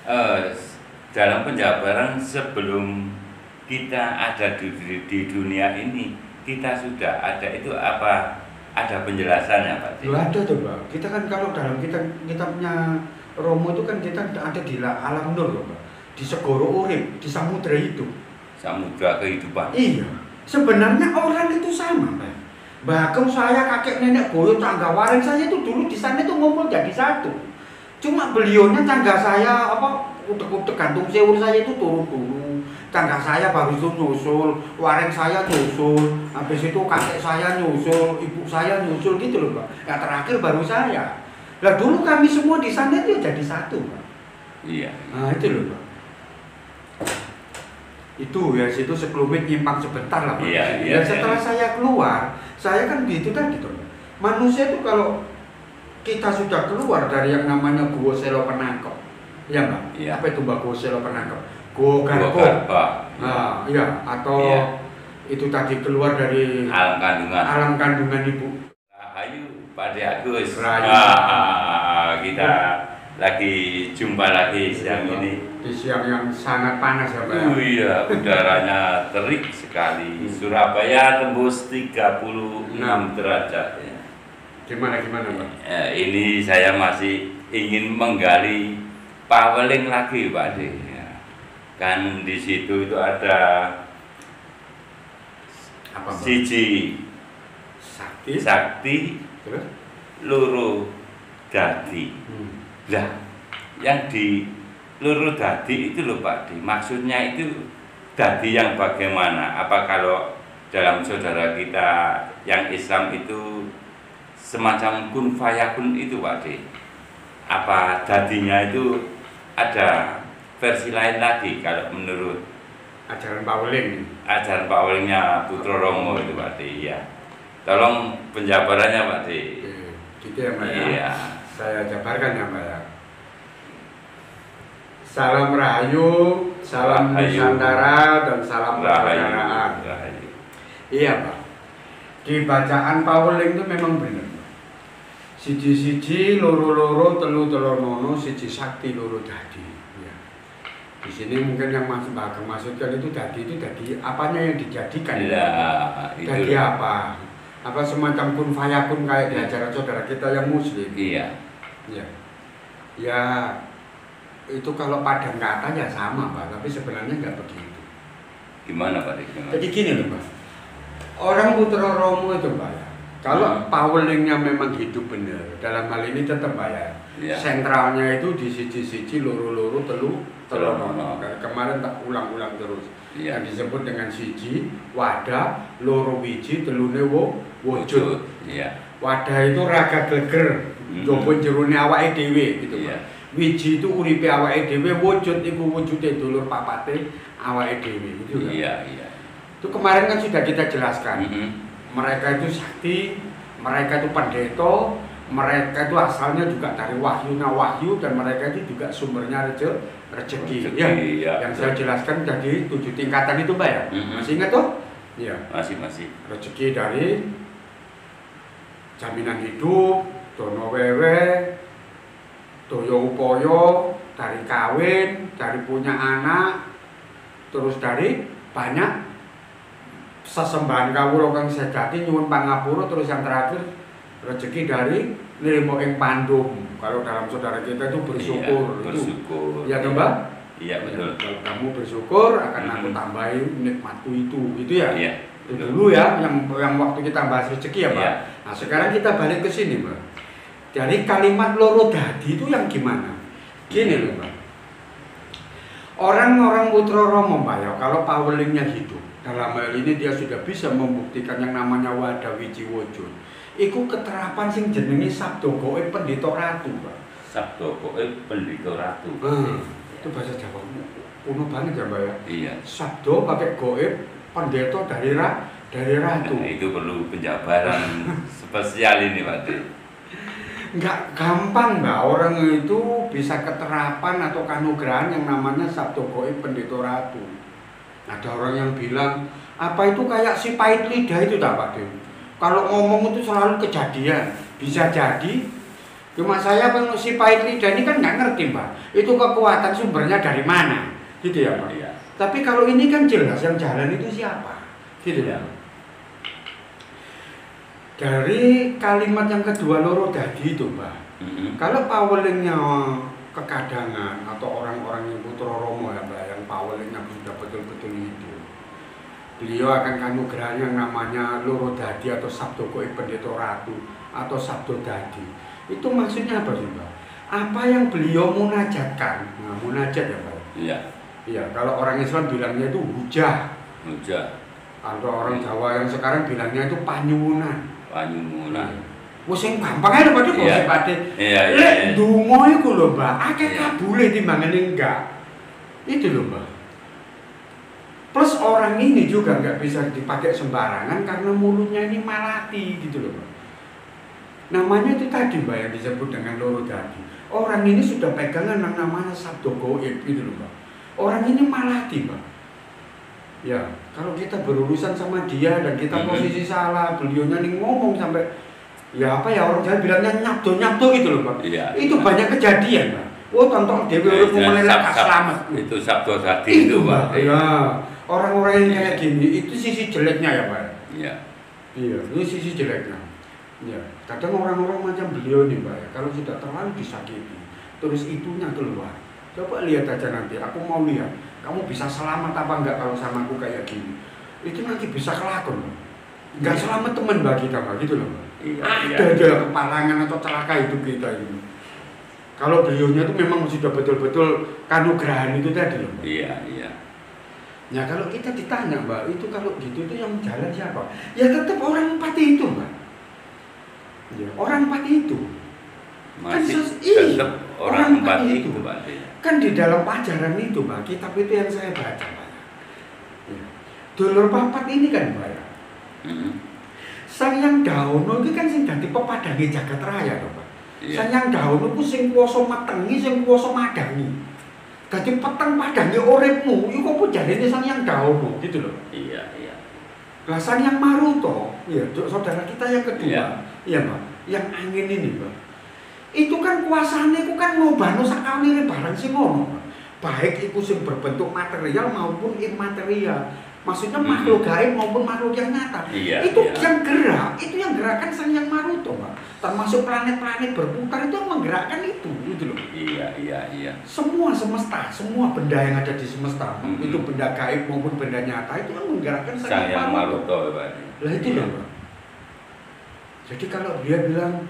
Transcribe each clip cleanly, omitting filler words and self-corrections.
eh, dalam penjabaran sebelum kita ada di dunia ini, kita sudah ada itu apa? Ada penjelasannya, Pak? Loh, ada tuh, Pak. Kita kan kalau dalam kitabnya Romo itu kan kita ada di alam nur loh, Pak. Di segoro urip, di samudra hidup. Samudra kehidupan. Iya. Sebenarnya orang itu sama, Pak. Bahkan saya, kakek nenek boyo, tangga waring saya itu dulu di sana itu ngumpul jadi satu. Cuma beliaunya tangga saya utek-utek gantung sewur saya itu turun-turun. Tangga saya baru itu nyusul, waring saya nyusul, habis itu kakek saya nyusul, ibu saya nyusul gitu loh, Pak. Yang terakhir baru saya. Lah dulu kami semua di sana itu jadi satu, Pak. Iya. Nah itu loh, Pak. Itu ya situ sekelumit nyimpang sebentar lah, Pak. Iya, Dan setelah saya keluar, saya kan gitu tadi tuh. Manusia itu kalau kita sudah keluar dari yang namanya Gua Selo Penangkep, ya Mbak? Iya. Apa itu Mbak Gua Selo Penangkep? Gua Garbo. Nah, iya. Atau iya. Itu tadi keluar dari Alam kandungan. alam kandungan ibu. Rahayu Pak De Agus. Rahayu. Kita lagi jumpa lagi siang ini. Di siang yang sangat panas ya, Pak. Iya, udaranya terik sekali. Surabaya tembus 36 derajat. Ya. Gimana Pak? Ini saya masih ingin menggali Paweling lagi, Pak De. Ya. Kan di situ itu ada Apa, Pak? siji sakti Terus? loro dadi. Lah, yang di loro dadi itu loh Pak De, maksudnya itu dadi yang bagaimana? Apa kalau dalam saudara kita yang Islam itu semacam kun fayakun itu Pak De? Apa dadinya itu ada versi lain lagi kalau menurut Ajaran Paweling. ajaran Pawelingnya Putra Romo itu Pak De? Iya. Tolong penjabarannya Pak De. Gitu ya, Pak. Iya. Saya jabarkan ya, Pak. Salam Rahayu, salam Nusantara, dan salam persaudaraan. Iya, Pak. Di bacaan Paweling itu memang benar. Siji-siji, loro-loro, telu-telu-nono, siji sakti, loro dadi. Ya. Di sini mungkin yang maksudkan itu dadi apanya yang dijadikan? Ya, dadi apa? Apa semacam kun fayakun kayak di ajaran saudara kita yang Muslim? Iya. Ya. Ya. Itu kalau pada kata ya sama Pak, tapi sebenarnya nggak begitu. Gimana Pak? Jadi gini loh Pak, orang Putra Romo itu Pak ya, kalau Pawelingnya memang hidup benar, dalam hal ini tetap Pak ya, sentralnya itu di siji-siji, loro-loro, telu-nono. Kemarin tak ulang-ulang terus, yang disebut dengan siji, wadah, loro wiji, telune wujud. Wadah itu raga geger, jopo jerone awake dhewe gitu Pak. Wiji itu uripe awake dhewe, wujud iku wujude dulur papate awake dhewe gitu kan. Iya. Itu kemarin kan sudah kita jelaskan. Mereka itu sakti, mereka itu pendeta, mereka itu asalnya juga dari wahyu dan mereka itu juga sumbernya rezeki. Ya. Yang saya jelaskan jadi 7 tingkatan itu Pak ya. Masih ingat toh? Iya. Masih. Rezeki dari jaminan hidup, dono wewe, doyo upoyo, dari kawin, dari punya anak, terus dari banyak sesembahan kawula kang sejati nyuwun pangapura, terus yang terakhir rezeki dari nrimo ing pandum. Kalau dalam saudara kita itu bersyukur. Bersyukur. Iya toh, Mbak? Iya betul. Kalau kamu bersyukur akan aku tambahin nikmatku itu, gitu ya? Iya. Itu dulu ya, yang waktu kita bahas rezeki ya Pak. Iya. Nah sekarang kita balik ke sini Pak. Dari kalimat loro dadi itu yang gimana? Gini loh Pak. Orang-orang Putra Romo Pak ya, kalau Pawelingnya hidup, dalam hal ini dia sudah bisa membuktikan yang namanya wadah wiji wujud. Iku keterapan sing jenenge sabdo goib pendeta ratu Pak. Sabdo goib pendeta ratu. Itu bahasa Jawa kuno banget ya Pak ya. Iya. Sabdo pakai goib pendeta dari ratu. Nah, itu perlu penjabaran spesial ini Pak De. Nggak gampang Mbak, orang itu bisa keterapan atau kanugrahan yang namanya sabdo goib pendeta ratu. Ada orang yang bilang, apa itu kayak si pahit lidah itu tak Pak De? Kalau ngomong itu selalu kejadian. Bisa jadi Cuma saya si Pahit Lidah ini kan nggak ngerti Pak, itu kekuatan sumbernya dari mana, gitu ya Pak. Iya. Tapi kalau ini kan jelas yang jalan itu siapa, gitu ya. Dari kalimat yang kedua loro dadi itu Pak, kalau pawelingnya kekadangan atau orang-orang yang Putra Romo ya Pak, yang pawelingnya sudah betul-betul itu, beliau akan kanugerah yang namanya loro dadi atau sabdo goib pendeta ratu atau sabdo dadi. Itu maksudnya apa sih Pak? Apa yang beliau munajatkan? Nah, munajat ya Pak? Iya. Iya, kalau orang Islam bilangnya itu hujah. Hujah. Atau orang Jawa yang sekarang bilangnya itu panyuwunan. Panyuwunan. Wes sing gampang ae Pak kok sing Pak. Iya. Lek donga iku lho Mbak, akeh kabule timbangane enggak. Itu lho Mbak. Plus orang ini juga nggak bisa dipakai sembarangan karena mulutnya ini malati gitu loh Mbak. Namanya itu tadi Mbak yang disebut dengan loro dadi. Orang ini sudah pegangan yang namanya sabdo goib gitu loh Mbak. Orang ini malati Mbak. Ya, kalau kita berurusan sama dia dan kita posisi salah, beliaunya nih ngomong sampai ya apa ya orang Jawa bilangnya nyabdo gitu loh Mbak. Iya. Itu banyak kejadian Mbak. Oh tonton Dewi urip melelak selamat. Itu sabdo dadi itu Pak. Iya. Orang-orang yang kayak gini itu sisi jeleknya ya Pak. Iya. Iya, ini sisi jeleknya. Ya, kadang orang-orang macam beliau nih Mbak ya, kalau sudah terlalu disakiti, terus itunya keluar. Coba lihat aja nanti, aku mau lihat, kamu bisa selamat apa enggak kalau sama aku kayak gini. Itu nanti bisa kelakon Mbak. Enggak selamat teman Mbak kita Mbak, gitu loh Mbak. Iya, ada aja kepalangan atau celaka hidup kita ini. Kalau beliaunya itu memang sudah betul-betul kanugrahan itu tadi loh Mbak. Iya. Ya kalau kita ditanya Mbak, itu kalau gitu itu yang jalan siapa? Ya tetap orang empati itu Mbak. Ya, orang empati itu masih kan tetap orang empati itu Pak. Kan di dalam ajaran itu Mbak, kitab itu yang saya baca Mbak. Ya. Dulur papat ini kan Mbak ya. Sang Hyang Daono itu kan sing dadi pepadange jagat raya to Pak. Sang Hyang Daono ku sing kuwasa metengi, sing kuwasa madangi. Dadi peteng padange uripmu, iku apa jarene Sang Hyang Daono gitu loh. Iya. Lah Sang Hyang Maruta, ya saudara kita yang kedua. Iya Pak, yang angin ini Pak. Itu kan kuasane iku kan ngobahno sakawire barang sing ngono Pak. Baik iku sing berbentuk material maupun immaterial. Maksudnya makhluk gaib maupun makhluk yang nyata. Yang gerak, itu yang gerakan Sang Hyang Maruta Pak. Termasuk planet-planet berputar itu yang menggerakkan itu gitu loh. Iya. Semua semesta, semua benda yang ada di semesta, itu benda gaib maupun benda nyata itu yang menggerakkan Sang Hyang Maruta Pak. Lah itu loh Pak. Jadi kalau dia bilang,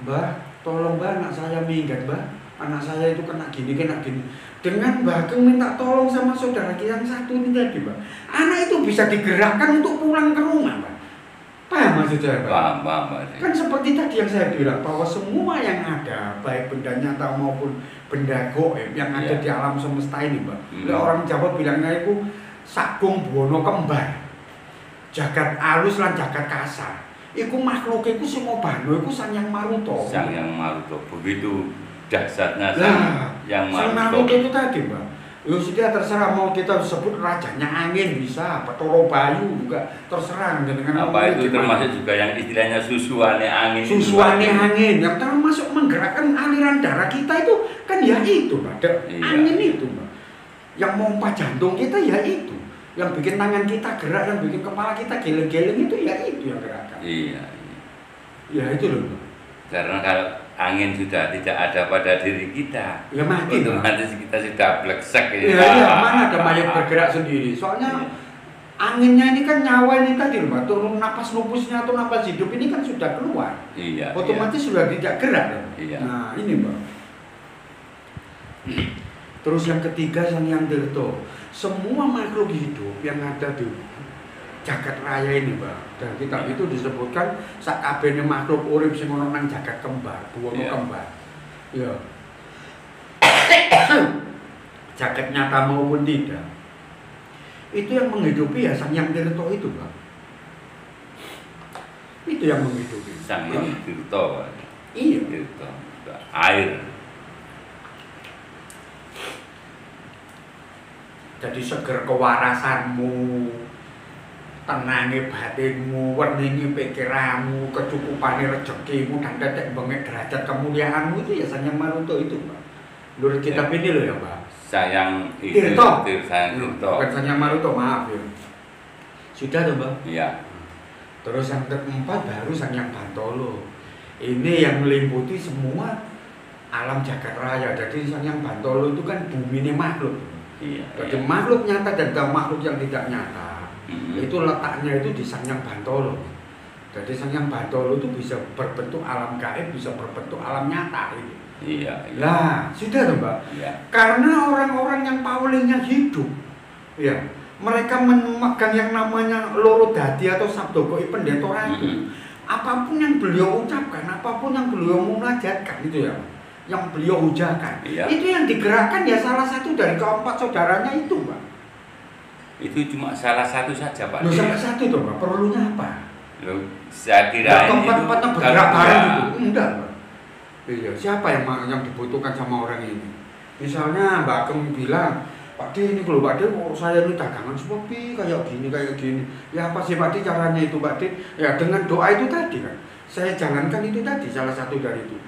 Mbah, tolong Mbah anak saya minggat Mbah, anak saya itu kena gini. Dengan Mbah Ageng minta tolong sama saudara kita yang satu ini tadi Mbah, anak itu bisa digerakkan untuk pulang ke rumah Mbah. Paham maksudnya Mbah? Paham. Kan seperti tadi yang saya bilang, bahwa semua yang ada, baik benda nyata maupun benda goib yang ada di alam semesta ini Mbah. Orang Jawa bilangnya itu sagung buwono kembar. Jagat alus lan jagat kasar. Iku makhluk iku sing ngobahno iku Sang Hyang Maruta. Sang Hyang Maruta begitu dahsyatnya Sang Hyang Maruta. Sang Maruta itu tadi, Mbak. Ya sudah terserah mau kita sebut rajanya angin bisa, Petoro Bayu juga terserah dengan apa itu termasuk juga yang istilahnya susuane angin. Susuane angin yang termasuk menggerakkan aliran darah kita itu kan ya itu, Mbak. Angin itu, Mbak. Yang mompa jantung kita ya itu. Yang bikin tangan kita gerak, yang bikin kepala kita geleng-geleng itu ya itu yang gerakkan. Iya. Ya itu loh. Karena kalau angin sudah tidak ada pada diri kita, ya mati. Otomatis kita sudah bleksek. Iya, mana ada mayat bergerak sendiri. Soalnya anginnya ini kan nyawa ini tadi loh, turun napas nupusnya atau napas hidup ini kan sudah keluar. Iya. Otomatis sudah tidak gerak. Iya. Nah ini Mbak. Terus yang ketiga Sang Hyang Tirta. Semua makhluk hidup yang ada di jagat raya ini Mbak, dan kitab itu disebutkan sakabehane makhluk urip sing ana nang jagat kembar, buwono kembar. Ya. Jagat nyata maupun tidak. Itu yang menghidupi ya Sang Hyang Tirta itu Mbak. Itu yang menghidupi. Sang Hyang Tirta. Iya. Tirta. Air. Jadi seger kewarasanmu, tenange batinmu, weninge pikiranmu, kecukupane rezekimu dan tetek bengek derajat kemuliaanmu itu ya Sang Hyang Maruta itu, Pak. Menurut kitab ini loh ya, Pak. Sayang Tirto. Sayang Tirto. Bukan Sang Hyang Maruta, maaf ya. Sudah tuh, Pak. Iya. Terus yang keempat baru Sang Hyang Bantolo. Ini yang meliputi semua alam jagat raya. Jadi Sang Hyang Bantolo itu kan bumi ini makhluk. Iya. Jadi makhluk nyata dan makhluk yang tidak nyata. Itu letaknya itu di Sang Hyang Bantolo. Jadi Sang Hyang Bantolo itu bisa berbentuk alam gaib, bisa berbentuk alam nyata itu. Iya. Lah, sudah tuh, Mbak. Iya. Karena orang-orang yang paulingnya hidup, ya, mereka memegang yang namanya loro dadi atau sabdo koi pendeta ratu. Apapun yang beliau ucapkan, apapun yang beliau munajatkan itu ya, yang beliau ujarkan, itu yang digerakkan ya salah satu dari keempat saudaranya itu, Pak. Itu cuma salah satu saja, Pak. Loh, salah satu tuh, Pak. Perlunya apa? Loh, saya kira keempat-empatnya bergerak bareng itu. Enggak, Pak. Iya, siapa yang dibutuhkan sama orang ini? Misalnya Mbak Kem bilang, Pak D ini kalau Pak D, saya ini dagangan sepi kayak gini. Ya apa sih Pak D caranya itu, Pak D? Ya dengan doa itu tadi kan. Saya jalankan itu tadi, salah satu dari itu.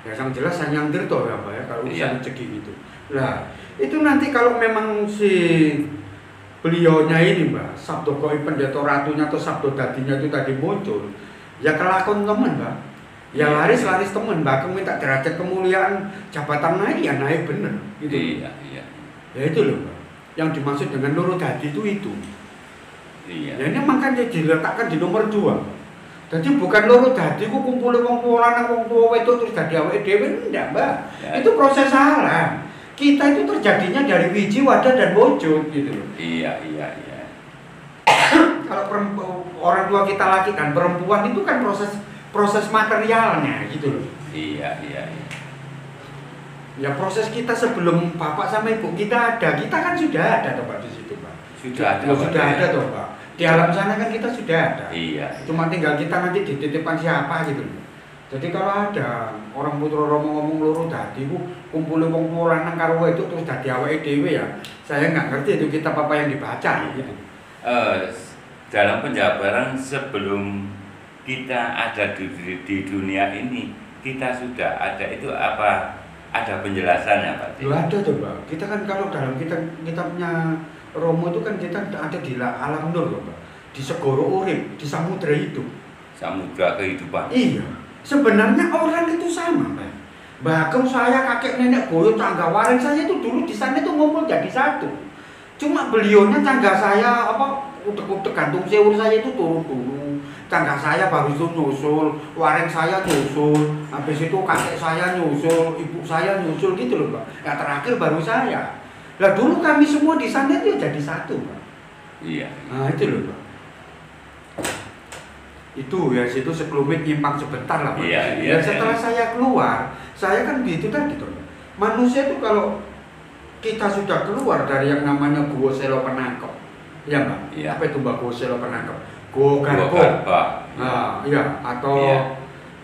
Ya yang jelas Sang Hyang Tirto ya, Pak ya, kalau urusan rezeki gitu. Nah, itu nanti kalau memang si beliaunya ini, Mbak, sabdo koi pendeta ratunya atau sabdo dadinya itu tadi muncul, ya kelakon temen, Mbak. Ya laris temen, Mbak, minta derajat kemuliaan, jabatan naik ya naik bener gitu. Iya. Ya itu loh, Mbak. Yang dimaksud dengan loro dadi itu. Iya. Ya ini makanya diletakkan di nomor 2. Jadi bukan loro dadi ku kumpule wong tuwa lanang wong tuwa wedok terus dadi awake dhewe, enggak, Mbak. Ya. Itu proses alam. Kita itu terjadinya dari wiji, wadah dan wujud gitu loh. Iya. Kalau orang tua kita laki dan perempuan itu kan proses materialnya gitu loh. Iya. Ya proses kita sebelum bapak sama ibu kita ada, kita kan sudah ada toh Pak di situ, Pak. Sudah ada toh, Pak. Di alam sana kan kita sudah ada. Iya. Cuma tinggal kita nanti dititipkan siapa gitu loh. Jadi kalau ada orang Putra Rama ngomong loro dadi ku kumpule wong tuwa lanang karo wedok terus dadi awake dhewe ya. Saya nggak ngerti itu kitab apa yang dibaca gitu. Dalam penjabaran sebelum kita ada di dunia ini, kita sudah ada itu apa? Ada penjelasannya, Pak? Loh ada tuh, Pak. Kita kan kalau dalam kitabnya Romo itu kan kita ada di alam nur, Pak. Di segoro urip, di samudra hidup. Samudra kehidupan. Iya. Sebenarnya orang itu sama, Pak. Bahkan saya kakek nenek boyo tangga waring saya itu dulu di sana itu ngumpul jadi satu. Cuma beliaunya tangga saya utek-utek gantung sewur saya itu turun-turun. Tangga saya baru itu nyusul, waring saya nyusul, habis itu kakek saya nyusul, ibu saya nyusul gitu loh, Pak. Ya terakhir baru saya. Lah dulu kami semua di sana itu jadi satu, Pak. Iya. Nah itu loh, Pak. Itu ya situ sekelumit nyimpang sebentar lah, Pak. Iya. Setelah saya keluar, saya kan gitu tadi tuh. Manusia itu kalau kita sudah keluar dari yang namanya Gua Selo Penangkep, ya Mbak? Iya. Apa itu Mbak Gua Selo Penangkep? Gua Garbo. Nah, iya. Atau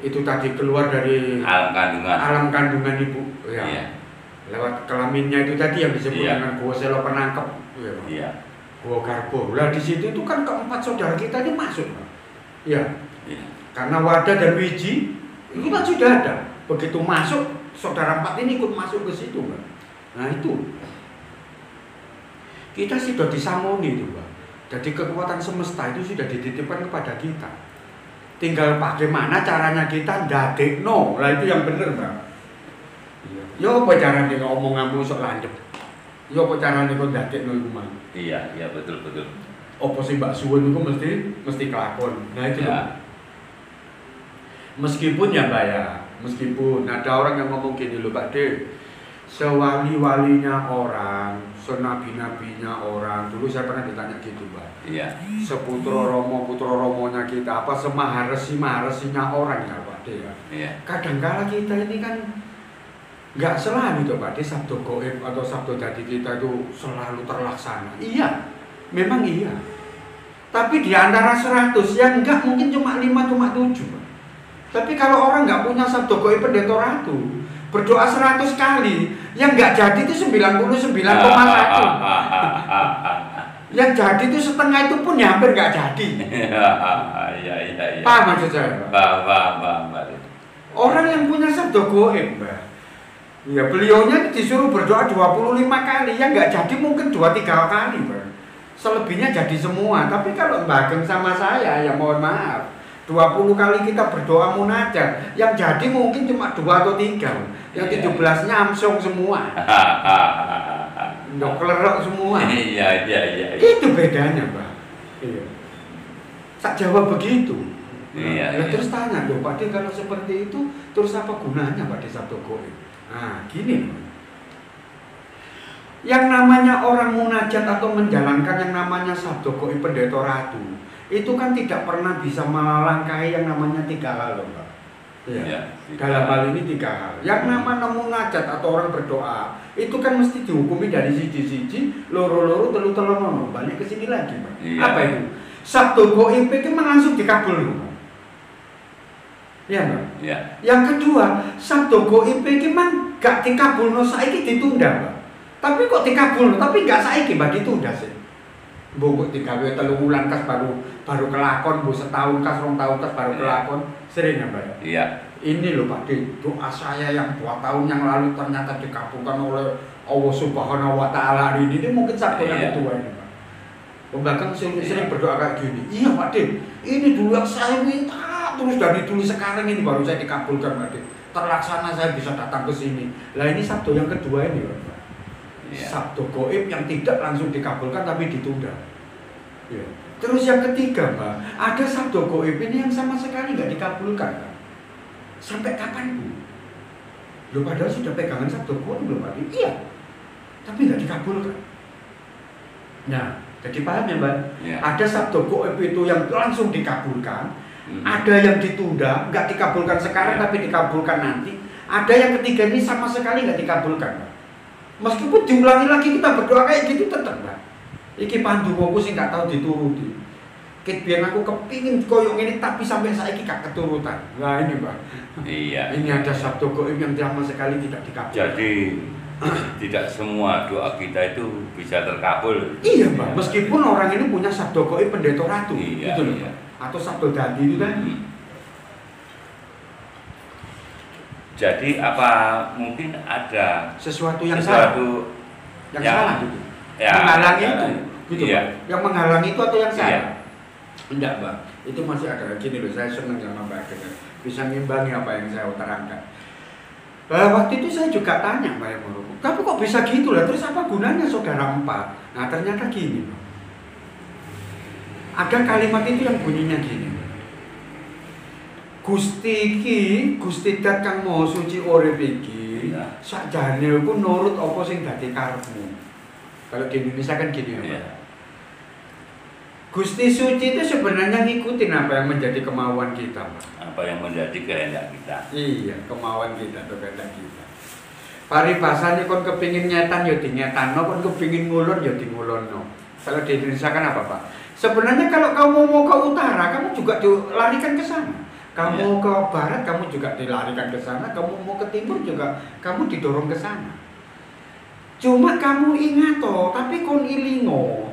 itu tadi keluar dari alam kandungan ibu, ya. Iya. Lewat kelaminnya itu tadi yang disebut dengan Gua Selo Penangkep, ya, Pak. Iya. Gua Garbo. Lah di situ itu kan keempat saudara kita ini masuk, Pak. Ya, karena wadah dan wiji itu kan sudah ada. Begitu masuk, saudara empat ini ikut masuk ke situ, Mbak. Nah itu, kita sudah disamoni itu, Mbak. Jadi kekuatan semesta itu sudah dititipkan kepada kita. Tinggal bagaimana caranya kita ndadekno. Lah itu yang bener, Mbak. Ya apa caranya ngomong ngamu sok landep. Ya apa caranya kok ndadekno iku, Mas? Iya, betul. Apa sih Mbak Suwun itu mesti kelakon. Nah itu ya. Meskipun ya Mbak ya, meskipun ada orang yang ngomong gini loh Pak D, sewali-walinya orang, senabi-nabinya orang, dulu saya pernah ditanya gitu Mbak. Iya. Putra Romonya kita, apa semaharesinya orang ya Pak D ya. Iya. Kadang-kala kita ini kan nggak selalu tuh Pak D, sabdo goib atau sabdo dadi kita itu selalu terlaksana. Iya, memang iya. Tapi di antara 100 yang enggak mungkin cuma 5, cuma 7. Tapi kalau orang nggak punya sabdo goib pendeta ratu, berdoa 100 kali, yang nggak jadi itu 99,1. Yang jadi itu setengah itu pun ya hampir nggak jadi. Iya. Paham maksud saya, Pak? Paham. Orang yang punya sabda gaib, Mbak. Ya beliaunya disuruh berdoa 25 kali, yang nggak jadi mungkin 2-3 kali, Mbak. Selebihnya jadi semua. Tapi kalau Mbak Ageng sama saya, ya mohon maaf, 20 kali kita berdoa munajat, yang jadi mungkin cuma 2 atau 3. Yang 17-nya amsong semua. Nggak kelerok semua. Iya. Itu bedanya, Mbak. Iya. Sak Jawa begitu. Iya. Terus tanya, loh Pak De, kalau seperti itu, terus apa gunanya Pak De sabda gaib? Nah, gini, Mbak. Yang namanya orang munajat atau menjalankan yang namanya sabda gaib pendeta ratu, itu kan tidak pernah bisa melangkahi yang namanya 3 hal, loh, Pak. Ya. Dalam hal ini 3 hal. Yang namanya munajat atau orang berdoa, itu kan mesti dihukumi dari siji-siji, loro-loro, telu-telu, balik ke sini lagi, Pak. Iya. Apa itu? Sabda gaib itu langsung dikabul, Pak. Ya, Pak. Iya. Yang kedua, sabda gaib iki mang gak dikabulno saiki ditunda, Pak. Tapi kok dikabulno, tapi gak saiki, Pak, ditunda sih. Mbok kok digawe 3 wulan kas baru kelakon, mbok setahun kas 2 tahun kas baru kelakon. Sering ya, Pak? Iya. Ini loh Pak De, doa saya yang 2 tahun yang lalu ternyata dikabulkan oleh Allah Subhanahu wa taala hari ini mungkin sabda yang kedua ini, Pak. Bahkan sering berdoa kayak gini. Iya Pak De, ini dulu yang saya minta terus dari dulu sekarang ini baru saya dikabulkan Pak De. Terlaksana saya bisa datang ke sini. Lah ini sabda yang kedua ini, Pak. Iya. Sabda gaib yang tidak langsung dikabulkan tapi ditunda. Ya. Terus yang ketiga, Pak, ada sabda gaib ini yang sama sekali nggak dikabulkan, Pak. Sampai kapan, Bu? Loh padahal sudah pegangan sabda gaib belum, Pak? Iya. Tapi nggak dikabulkan. Nah, jadi paham ya, Mbak? Ya. Ada sabda gaib itu yang langsung dikabulkan, ada yang ditunda, nggak dikabulkan sekarang tapi dikabulkan nanti. Ada yang ketiga ini sama sekali nggak dikabulkan, Pak. Meskipun diulangi lagi kita berdoa kayak gitu tetap, Pak. Iki pandungoku sih nggak tahu dituruti. Ket biar aku kepingin koyong ini tapi sampai saiki gak keturutan. Nah ini, Pak. Iya. Ini ada sabda gaib yang sama sekali tidak dikabulkan. Jadi tidak semua doa kita itu bisa terkabul. Iya, Pak. Meskipun orang ini punya sabda gaib pendeta ratu, Iya, gitu loh, iya. Pak. Atau sabda dadi itu kan. Jadi apa mungkin ada Sesuatu yang salah gitu. Ya, Menghalangi itu, gitu, iya. Pak. Yang menghalangi itu atau yang salah? Iya. Enggak, Pak. Itu masih ada gini loh. Saya senang sama Mbak Ageng. Bisa ngimbangi apa yang saya utarakan. Waktu itu saya juga tanya Mbak Emoro, tapi kok bisa gitu lah? Terus apa gunanya saudara 4? Nah ternyata gini, Pak. Ada kalimat itu yang bunyinya gini. Gusti iki, Gusti Dat kang Maha Suci urip iki, sakjane iku nurut apa sing dadi karepmu. Kalau di Indonesia kan gini ya, Pak. Gusti Suci itu sebenarnya ngikutin apa yang menjadi kemauan kita, Pak. Apa yang menjadi kehendak kita. Iya, kemauan kita atau kehendak kita. Paribasane kon kepingin nyetan ya dinyetanno, kon kepingin ngulon ya dingulonno. Kalau di Indonesia kan apa, Pak? Sebenarnya kalau kamu mau ke utara, kamu juga dilarikan ke sana. Kamu ke barat, kamu juga dilarikan ke sana. Kamu mau ke timur juga, kamu didorong ke sana. Cuma kamu ingat toh, tapi kon ilingo.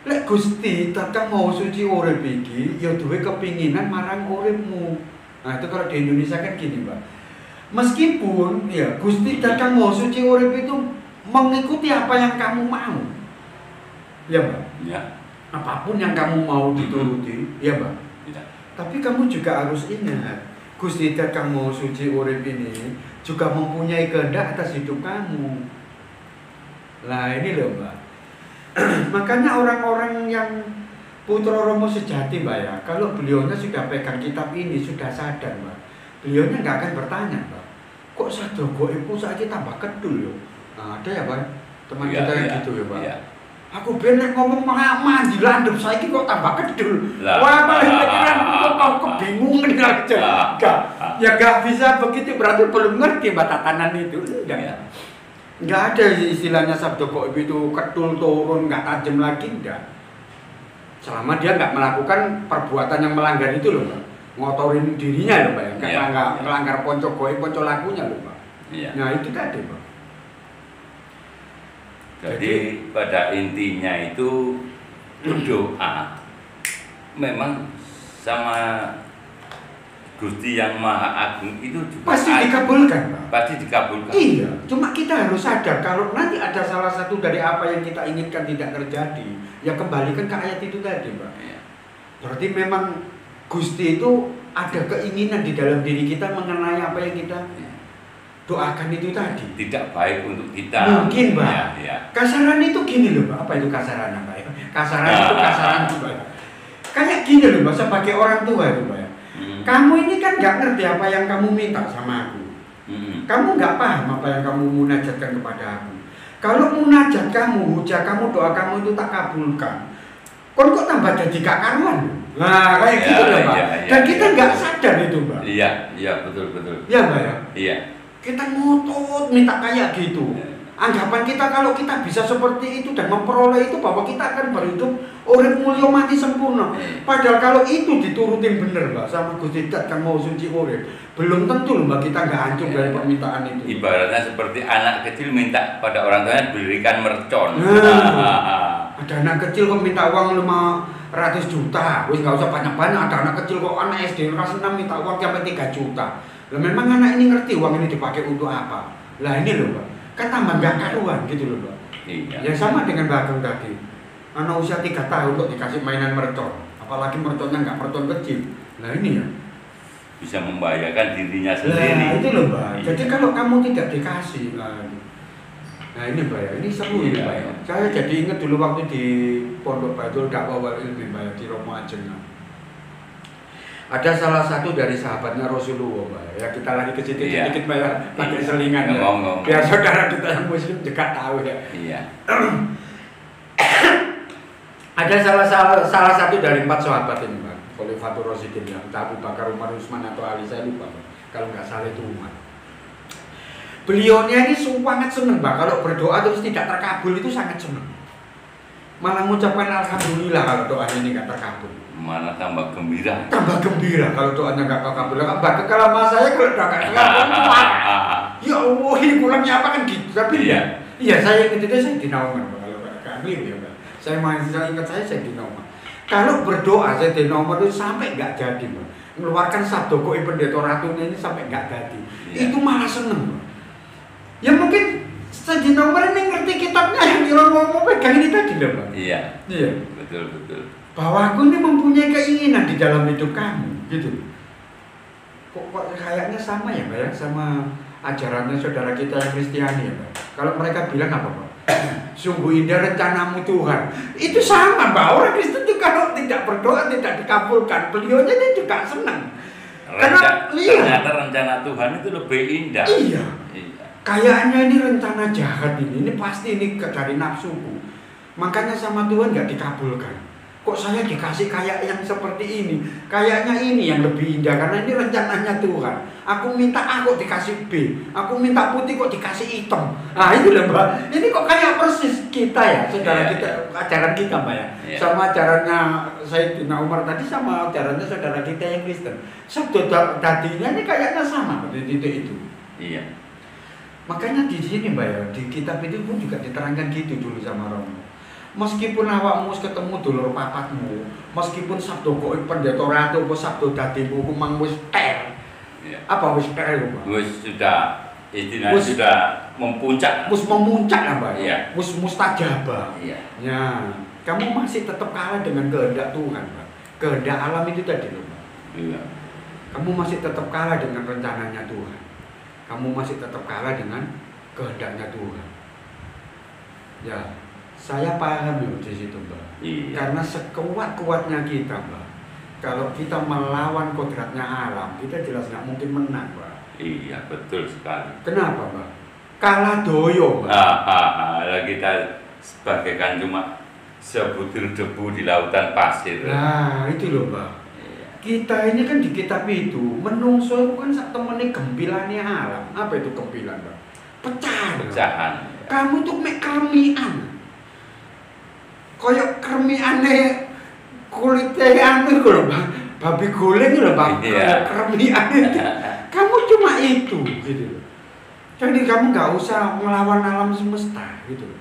Lek Gusti Kakang Maha Suci urip iki ya duwe kepinginan marang uripmu. Nah, itu kalau di Indonesia kan gini, Pak. Meskipun ya Gusti Kakang Maha Suci urip itu mengikuti apa yang kamu mau. Ya, Pak. Ya. Apapun yang kamu mau dituruti, ya, Pak. Ya. Tapi kamu juga harus ingat, Gusti Kakang Maha Suci urip ini juga mempunyai kehendak atas hidup kamu. Nah, ini loh, Mbak. Makanya orang-orang yang Putra Romo sejati, Mbak ya, kalau beliaunya sudah pegang kitab ini, sudah sadar, Mbak, beliaunya nggak akan bertanya, Mbak, kok sabda gaibku saiki tambah kedul yo. Nah, ada ya, Pak, teman kita yang gitu ya, Pak. Iya. Aku bener ngomong mandi landep saiki kok tambah kedul. Wah, paling pikiran kok kebingungan aja. Ya nggak bisa begitu, berarti belum ngerti Mbak tatanan itu. Enggak. Nggak ada istilahnya sabda gaib itu ketul turun, nggak tajam lagi, enggak. Selama dia nggak melakukan perbuatan yang melanggar itu loh, Pak. Ngotorin dirinya loh, Pak. Nggak melanggar ponco gaib, ponco lakunya loh, Pak. Ya. Nah itu tadi, Pak. Jadi pada intinya itu doa memang sama Gusti yang Maha Agung itu juga pasti dikabulkan, Pak. Pasti dikabulkan. Iya, cuma kita harus sadar kalau nanti ada salah satu dari apa yang kita inginkan tidak terjadi, ya kembalikan ke ayat itu tadi, Pak. Iya. Berarti memang Gusti itu ada keinginan di dalam diri kita mengenai apa yang kita doakan itu tadi. Tidak baik untuk kita. Mungkin, Pak. Ya, ya. Kasaran itu gini loh, Pak. Apa itu kasaran, Pak? Kasaran itu kasaran juga. Kayak gini loh, Pak, sebagai orang tua itu, Pak. Kamu ini kan nggak ngerti apa yang kamu minta sama aku. Kamu nggak paham apa yang kamu munajatkan kepada aku. Kalau munajat kamu, hujah kamu, doa kamu itu tak kabulkan, kok tambah jadi gak karuan. Nah, kayak gitu loh, Pak. Dan kita nggak sadar itu, Pak. Iya, iya, betul. Iya, Pak ya? Iya. Kita ngotot minta kayak gitu. Anggapan kita kalau kita bisa seperti itu dan memperoleh itu bahwa kita akan berhidup urip mulya mati sempurna. Padahal kalau itu diturutin bener, Mbak, sama Gusti Dat kan mau suci urip, belum tentu loh, Mbak, kita nggak hancur dari permintaan itu. Ibaratnya seperti anak kecil minta pada orang tuanya berikan mercon. Ada anak kecil kok minta uang 500 juta, wis nggak usah banyak-banyak. Ada anak kecil kok anak SD kelas 6 minta uang sampai 3 juta. Lah memang anak ini ngerti uang ini dipakai untuk apa? Lah ini loh, Mbak, kan tambah nggak karuan gitu loh, Mbak. Iya. Ya sama dengan Bagong tadi. Anak usia 3 tahun kok dikasih mainan mercon, apalagi merconnya nggak mercon kecil. Nah ini ya bisa membahayakan dirinya sendiri. Nah itu loh, Mbak. Iya. Jadi kalau kamu tidak dikasih, nah ini, Mbak ya, ini seru ini, Mbak ya. Saya jadi ingat dulu waktu di Pondok Baitul Dakwah Wal Ilmi, Mbak ya, di Romo Ajeng. Ada salah satu dari sahabatnya Rasulullah, Mbak ya. Kita lagi ke situ sedikit, Mbak ya, pakai selingan ya. Biar saudara kita yang muslim juga tahu ya. Iya. Ada salah satu dari 4 sahabat ini, Mbak. Khalifatur Rasyidin, ya. Abu Bakar, Umar, Utsman atau Ali, saya lupa, Mbak. Kalau nggak salah itu Umar. Beliaunya ini sangat senang, Mbak. Kalau berdoa terus tidak terkabul itu sangat senang. Malah mengucapkan alhamdulillah kalau doanya ini nggak terkabul. Malah tambah gembira. Tambah gembira kalau doanya nggak terkabul. Bahkan kalau mas saya kalau doa nggak terkabul, ya Allah ini kurangnya apa kan gitu. Tapi iya saya ingat itu saya dinaungan, Mbak. Kalau nggak clear ya, Mbak. Saya ingat saya dinaungan. Kalau berdoa saya dinaungan itu sampai nggak jadi, Mbak. Mengeluarkan sabdo kok pendeta ratunya ini sampai nggak jadi. Itu malah seneng, Mbak. Ya mungkin Sayyidina Umar ini ngerti kitabnya yang ngomong pegang ini tadi loh, Pak. Iya. Iya. Betul. Bahwa aku ini mempunyai keinginan di dalam hidup kamu, gitu. Kok kayaknya sama ya, Pak ya, sama ajarannya saudara kita yang Kristiani ya, Pak. Kalau mereka bilang apa, Pak? Sungguh indah rencanamu Tuhan. Itu sama, Pak. Orang Kristen juga kalau tidak berdoa tidak dikabulkan. Beliaunya ini juga senang. Karena ternyata rencana Tuhan itu lebih indah. Iya. Kayaknya ini rencana jahat ini pasti ini dari nafsuku. Makanya sama Tuhan nggak dikabulkan. Kok saya dikasih kayak yang seperti ini? Kayaknya ini yang lebih indah karena ini rencananya Tuhan. Aku minta A kok dikasih B. Aku minta putih kok dikasih hitam. Nah itu loh, Mbak. Ini kok kayak persis kita ya, saudara kita, ajaran kita, Mbak ya. Sama ajarannya Sayyidina Umar tadi sama ajarannya saudara kita yang Kristen. Sabdo tadinya ini kayaknya sama di titik itu. Iya. Makanya di sini, Mbak ya, di kitab itu pun juga diterangkan gitu dulu sama Romo. Meskipun awakmu ketemu dulur papatmu, meskipun sabdo kok pendeta ratu apa sabdo dadimu ku mang wis ter. Apa wis ter lho, Pak? Wis sudah istilahnya sudah memuncak. Wis memuncak ya, Mbak. Iya. Wis mustajabah. Iya. Ya, kamu masih tetap kalah dengan kehendak Tuhan, Pak. Kehendak alam itu tadi loh, Pak. Iya. Kamu masih tetap kalah dengan rencananya Tuhan. Kamu masih tetap kalah dengan kehendaknya Tuhan. Ya, saya paham loh di situ, Mbak. Iya. Karena sekuat-kuatnya kita, Mbak, kalau kita melawan kodratnya alam, kita jelas nggak mungkin menang, Mbak. Iya, betul sekali. Kenapa, Mbak? Kalah doyo, Mbak. Kita sebagaikan cuma sebutir debu di lautan pasir. Nah, itu loh, Mbak. Kita ini kan di kitab itu menungso itu kan sak temene gempilannya alam. Apa itu gempilan, Mbak? Pecahan. Kamu tuh mek kermian. Koyok kermiane kulitnya anu lho, Mbak. Babi guling lho, Mbak. Iya. Kermian itu. Kamu cuma itu gitu loh. Jadi kamu nggak usah melawan alam semesta gitu loh.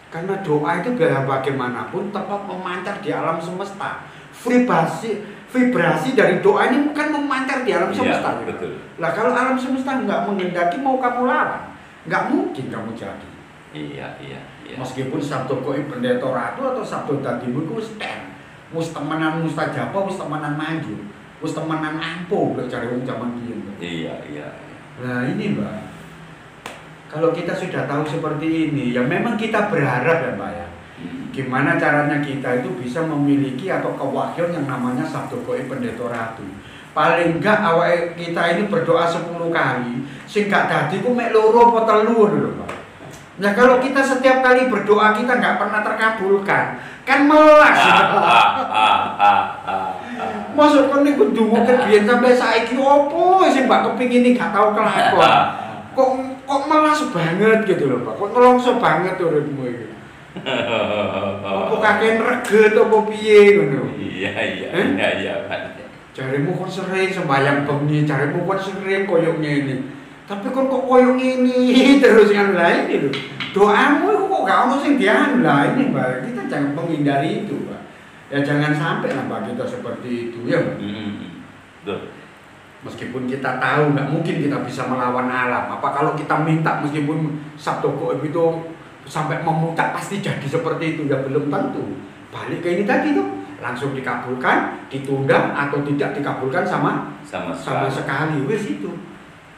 Karena doa itu biar bagaimanapun tetap memancar di alam semesta. Vibrasi dari doa ini kan memancar di alam semesta. Iya, betul. Lah kalau alam semesta nggak menghendaki mau kamu lawan, nggak mungkin kamu jadi. Iya. Meskipun sabdo koi pendeta ratu atau sabdo dadimu itu wis ten, wis temenan mustajabah, wis temenan maju, wis temenan ampuh udah cari wong zaman biyen. Iya. Nah ini Mbak, kalau kita sudah tahu seperti ini, ya memang kita berharap ya Mbak ya. Gimana caranya kita itu bisa memiliki atau kewakilan yang namanya sabdo koi pendeta ratu. Paling enggak awake kita ini berdoa 10 kali, sing gak dadi ku mek loro apa telu lho Pak. Nah kalau kita setiap kali berdoa kita nggak pernah terkabulkan, kan melas. Masuk kon niku ndonga kebiyen sampai saiki opo sing Mbak kepingin gak tau kelakon. Kok melas banget gitu loh Pak. Kok nelongso banget uripmu iki. Apa kakek reget apa piye ngono? Iya, Pak. Jarimu kon sering sembayang bengi, jarimu kon sering koyo ngene. Tapi kon kok koyo ngene terus kan lain itu. Doamu itu kok gak ono sing dianu lah ini Mbak. Kita jangan menghindari itu, Pak. Ya jangan sampai lah Mbak kita seperti itu ya, Mbak. Betul. Meskipun kita tahu nggak mungkin kita bisa melawan alam. Apa kalau kita minta meskipun sabdo gaib itu sampai memuncak pasti jadi seperti itu, ya belum tentu. Balik ke ini tadi tuh langsung dikabulkan, ditunda atau tidak dikabulkan sama sekali. Wes itu.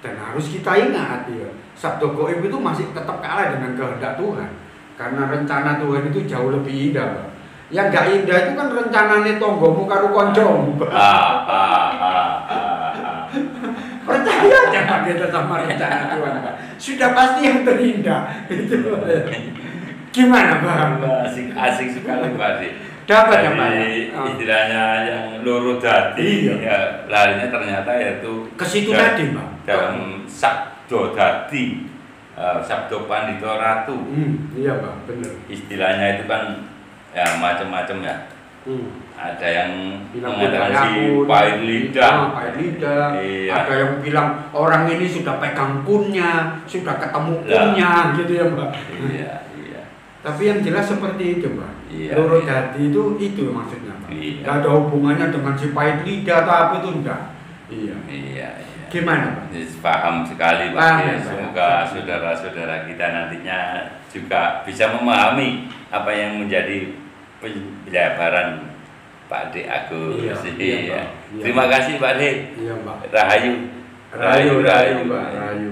Dan harus kita ingat ya, sabdo gaib itu masih tetap kalah dengan kehendak Tuhan. Karena rencana Tuhan itu jauh lebih indah, Pak. Yang gak indah itu kan rencananya tonggomu karo koncomu. Percaya aja Pak kita sama rencana Tuhan, Pak. Sudah pasti yang terindah. Itu. Gimana, Pak? Asik sekali, Pak. Dapat ya, Pak. Istilahnya yang loro dadi, ya larinya ternyata yaitu ke situ tadi, Pak. Dalam sabdo dadi, sabdo pandita ratu. Iya, Pak, benar. Istilahnya itu kan ya macam-macam ya. Ada yang mengatakan si pahit lidah. Iya. Ada yang bilang orang ini sudah pegang kunnya, sudah ketemu kunnya, gitu ya, Mbak. Iya. Tapi yang jelas seperti itu, Mbak. Iya, loro dadi itu maksudnya, Pak. Iya. Gak ada hubungannya dengan si pahit lidah atau apa itu enggak. Iya. Gimana, Pak? Paham sekali, Pak. Semoga saudara-saudara kita nantinya juga bisa memahami apa yang menjadi penjabaran Pak Dik Agus. Iya. Terima kasih Pak Dik. Iya, Mbak. Rahayu. Rahayu, Mbak. Rahayu.